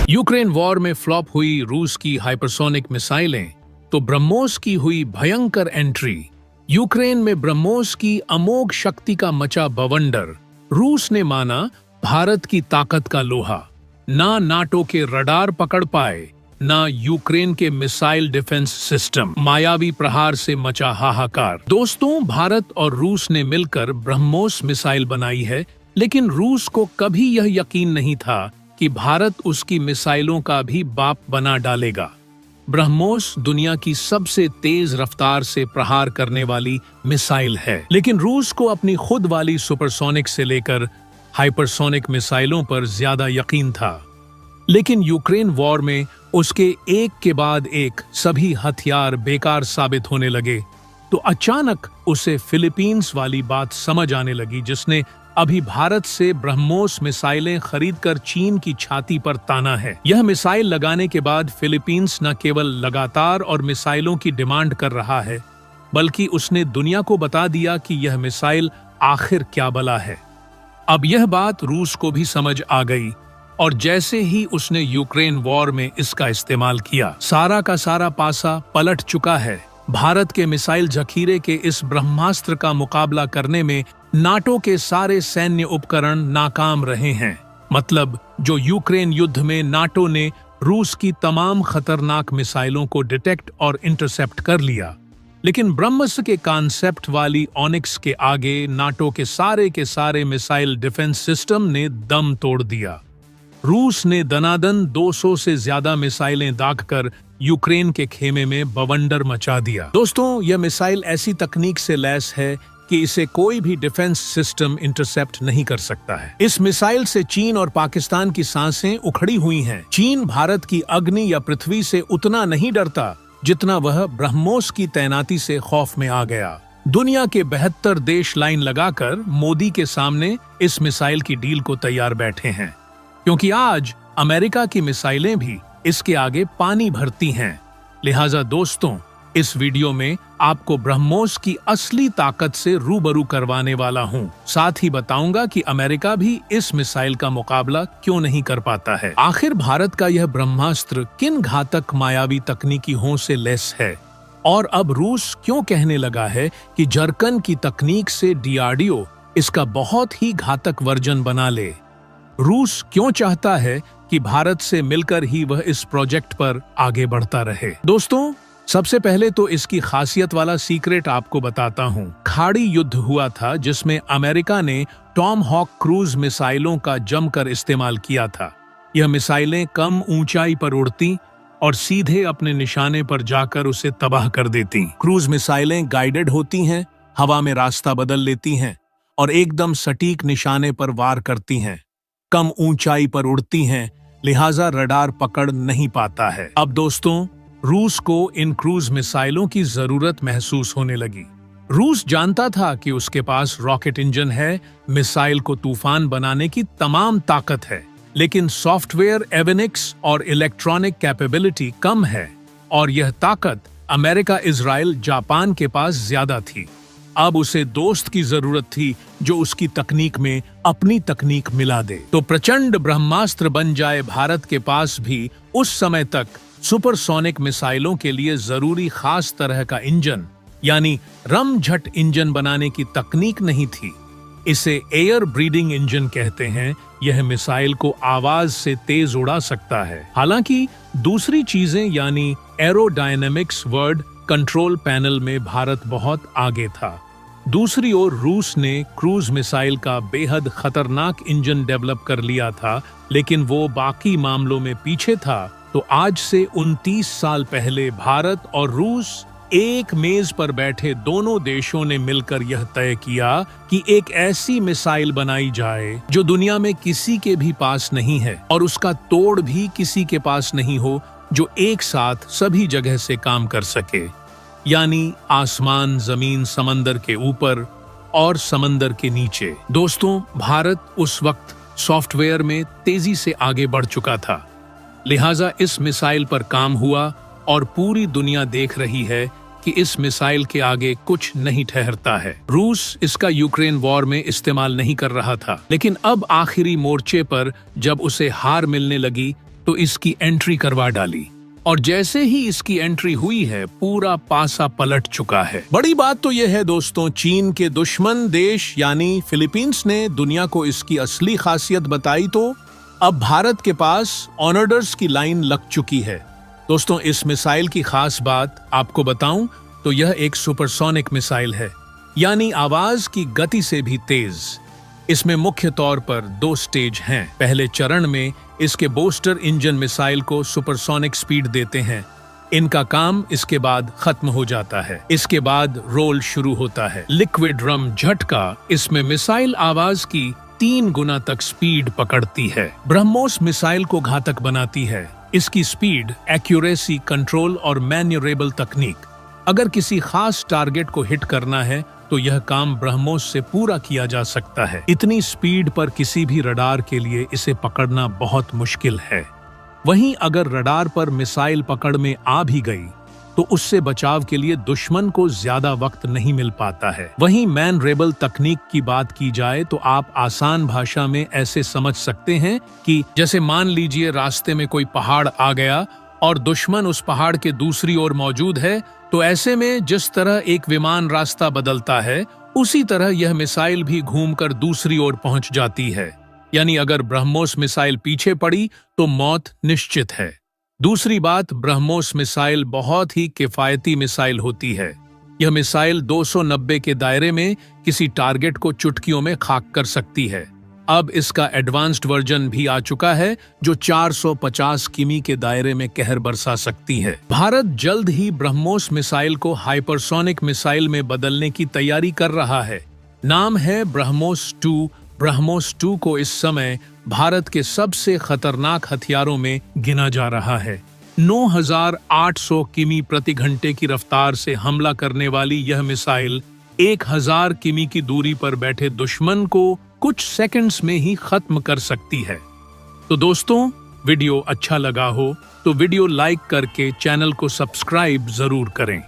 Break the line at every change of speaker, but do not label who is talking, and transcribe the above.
Ukraine war में flop हुई रूस की हाइपरसोनिक मिसाइलें तो ब्रह्मोस की हुई भयंकर एंट्री। यूक्रेन में ब्रह्मोस की अमोघ शक्ति का मचा बवंडर। रूस ने माना भारत की ताकत का लोहा। ना नाटो के रडार पकड़ पाए, ना यूक्रेन के मिसाइल डिफेंस सिस्टम। मायावी प्रहार से मचा हाहाकार। दोस्तों, भारत और रूस ने मिलकर ब्रह्मोस मिसाइल बनाई है, लेकिन रूस को कभी यह यकीन नहीं था कि भारत उसकी मिसाइलों का भी बाप बना डालेगा। ब्रह्मोस दुनिया की सबसे तेज रफ्तार से प्रहार करने वाली मिसाइल है, लेकिन रूस को अपनी खुद वाली सुपरसोनिक से लेकर हाइपरसोनिक मिसाइलों पर ज्यादा यकीन था। लेकिन यूक्रेन वॉर में उसके एक के बाद एक सभी हथियार बेकार साबित होने लगे, तो अचानक उसे फिलीपींस वाली बात समझ आने लगी, जिसने अभी भारत से ब्रह्मोस मिसाइलें खरीदकर चीन की छाती पर ताना है। यह मिसाइल लगाने के बाद फिलीपींस न केवल लगातार और मिसाइलों की डिमांड कर रहा है, बल्कि उसने दुनिया को बता दिया कि यह मिसाइल आखिर क्या बला है। अब यह बात रूस को भी समझ आ गई, और जैसे ही उसने यूक्रेन वॉर में इसका इस्तेमाल किया, सारा का सारा पासा पलट चुका है। भारत के मिसाइल जखीरे के इस ब्रह्मास्त्र का मुकाबला करने में नाटो के सारे सैन्य उपकरण नाकाम रहे हैं। मतलब, जो यूक्रेन युद्ध में नाटो ने रूस की तमाम खतरनाक मिसाइलों को डिटेक्ट और इंटरसेप्ट कर लिया, लेकिन ब्रह्मोस के कॉन्सेप्ट वाली ऑनिक्स के आगे नाटो के सारे मिसाइल डिफेंस सिस्टम ने दम तोड़ दिया। रूस ने दनादन 200 से ज्यादा मिसाइलें दागकर यूक्रेन के खेमे में बवंडर मचा दिया। दोस्तों, यह मिसाइल ऐसी तकनीक से लैस है कि इसे कोई भी डिफेंस सिस्टम इंटरसेप्ट नहीं कर सकता है। इस मिसाइल से चीन और पाकिस्तान की सांसें उखड़ी हुई हैं। चीन भारत की अग्नि या पृथ्वी से उतना नहीं डरता जितना वह ब्रह्मोस की तैनाती से खौफ में आ गया। दुनिया के 72 देश लाइन लगाकर मोदी के सामने इस मिसाइल की डील को तैयार बैठे हैं, क्योंकि आज अमेरिका की मिसाइलें भी इसके आगे पानी भरती हैं। लिहाजा दोस्तों, इस वीडियो में आपको ब्रह्मोस की असली ताकत से रूबरू करवाने वाला हूं। साथ ही बताऊंगा कि अमेरिका भी इस मिसाइल का मुकाबला क्यों नहीं कर पाता है। आखिर भारत का यह ब्रह्मास्त्र किन घातक मायावी तकनीकियों से लैस है, और अब रूस क्यों कहने लगा है कि जरकन की तकनीक से डीआरडीओ इसका बहुत ही घातक वर्जन बना ले। रूस क्यों चाहता है कि भारत से मिलकर ही वह इस प्रोजेक्ट पर आगे बढ़ता रहे। दोस्तों, सबसे पहले तो इसकी खासियत वाला सीक्रेट आपको बताता हूँ। खाड़ी युद्ध हुआ था जिसमें अमेरिका ने टॉम हॉक क्रूज मिसाइलों का जमकर इस्तेमाल किया था। यह मिसाइलें कम ऊंचाई पर उड़ती और सीधे अपने निशाने पर जाकर उसे तबाह कर देती। क्रूज मिसाइलें गाइडेड होती हैं, हवा में रास्ता बदल लेती हैं और एकदम सटीक निशाने पर वार करती हैं। कम ऊंचाई पर उड़ती हैं, लिहाजा रडार पकड़ नहीं पाता है। अब दोस्तों, रूस को इन क्रूज मिसाइलों की जरूरत महसूस होने लगी। रूस जानता था कि उसके पास रॉकेट इंजन है, मिसाइल को तूफान बनाने की तमाम ताकत है, लेकिन सॉफ्टवेयर एविनिक्स और इलेक्ट्रॉनिक कैपेबिलिटी कम है, और यह ताकत अमेरिका, इजराइल, जापान के पास ज्यादा थी। अब उसे दोस्त की जरूरत थी जो उसकी तकनीक में अपनी तकनीक मिला दे, तो प्रचंड ब्रह्मास्त्र बन जाए। भारत के पास भी उस समय तक सुपरसोनिक मिसाइलों के लिए जरूरी खास तरह का इंजन, यानी रमझट इंजन बनाने की तकनीक नहीं थी। इसे एयर ब्रीडिंग इंजन कहते हैं। यह मिसाइल को आवाज से तेज उड़ा सकता है। हालांकि दूसरी चीजें यानी एरोडायनेमिक्स, वर्ड कंट्रोल पैनल में भारत बहुत आगे था। दूसरी ओर रूस ने क्रूज मिसाइल का बेहद खतरनाक इंजन डेवलप कर लिया था, लेकिन वो बाकी मामलों में पीछे था। तो आज से 29 साल पहले भारत और रूस एक मेज पर बैठे दोनों देशों ने मिलकर यह तय किया कि एक ऐसी मिसाइल बनाई जाए जो दुनिया में किसी के भी पास नहीं है, और उसका तोड़ भी किसी के पास नहीं हो, जो एक साथ सभी जगह से काम कर सके, यानी आसमान, जमीन, समंदर के ऊपर और समंदर के नीचे। दोस्तों, भारत उस वक्त सॉफ्टवेयर में तेजी से आगे बढ़ चुका था, लिहाजा इस मिसाइल पर काम हुआ, और पूरी दुनिया देख रही है कि इस मिसाइल के आगे कुछ नहीं ठहरता है। रूस इसका यूक्रेन वॉर में इस्तेमाल नहीं कर रहा था, लेकिन अब आखिरी मोर्चे पर जब उसे हार मिलने लगी, तो इसकी एंट्री करवा डाली और जैसे ही इसकी एंट्री हुई है पूरा पासा पलट चुका है। बड़ी बात तो यह है दोस्तों, चीन के दुश्मन देश यानी फिलीपींस ने दुनिया को इसकी असली खासियत बताई तो अब भारत के पास ऑनर्डर्स की लाइन लग चुकी है। दोस्तों, इस मिसाइल की खास बात आपको बताऊं तो यह एक सुपरसोनिक मिसाइल है, यानी आवाज की गति से भी तेज। इसमें मुख्य तौर पर 2 स्टेज हैं। पहले चरण में इसके बूस्टर इंजन मिसाइल को सुपरसोनिक स्पीड देते हैं। इनका काम इसके बाद खत्म हो जाता है। इसके बाद रोल शुरू होता है। लिक्विड ड्रम झटका इसमें मिसाइल आवाज की 3 गुना तक स्पीड पकड़ती है। ब्रह्मोस मिसाइल को घातक बनाती है इसकी स्पीड, एक्यूरेसी, कंट्रोल और मैन्यूरेबल तकनीक। अगर किसी खास टारगेट को हिट करना है तो यह काम ब्रह्मोस से पूरा किया जा सकता है। इतनी स्पीड पर किसी भी रडार के लिए इसे पकड़ना बहुत मुश्किल है। वहीं अगर रडार पर मिसाइल पकड़ में आ भी गई तो उससे बचाव के लिए दुश्मन को ज्यादा वक्त नहीं मिल पाता है। वहीं मैनरेबल तकनीक की बात की जाए तो आप आसान भाषा में ऐसे समझ सकते हैं कि जैसे मान लीजिए रास्ते में कोई पहाड़ आ गया और दुश्मन उस पहाड़ के दूसरी ओर मौजूद है, तो ऐसे में जिस तरह एक विमान रास्ता बदलता है उसी तरह यह मिसाइल भी घूमकर दूसरी ओर पहुंच जाती है। यानी अगर ब्रह्मोस मिसाइल पीछे पड़ी तो मौत निश्चित है। दूसरी बात, ब्रह्मोस मिसाइल बहुत ही किफायती मिसाइल होती है। यह मिसाइल 290 के दायरे में किसी टारगेट को चुटकियों में खाक कर सकती है। अब इसका एडवांस्ड वर्जन भी आ चुका है जो 450 किमी के दायरे में कहर बरसा सकती है। भारत जल्द ही ब्रह्मोस मिसाइल को हाइपरसोनिक मिसाइल में बदलने की तैयारी कर रहा है। नाम है ब्रह्मोस 2। ब्रह्मोस 2 को इस समय भारत के सबसे खतरनाक हथियारों में गिना जा रहा है। 9800 किमी प्रति घंटे की रफ्तार से हमला करने वाली यह मिसाइल 1000 किमी की दूरी पर बैठे दुश्मन को कुछ सेकंड्स में ही खत्म कर सकती है। तो दोस्तों, वीडियो अच्छा लगा हो तो वीडियो लाइक करके चैनल को सब्सक्राइब जरूर करें।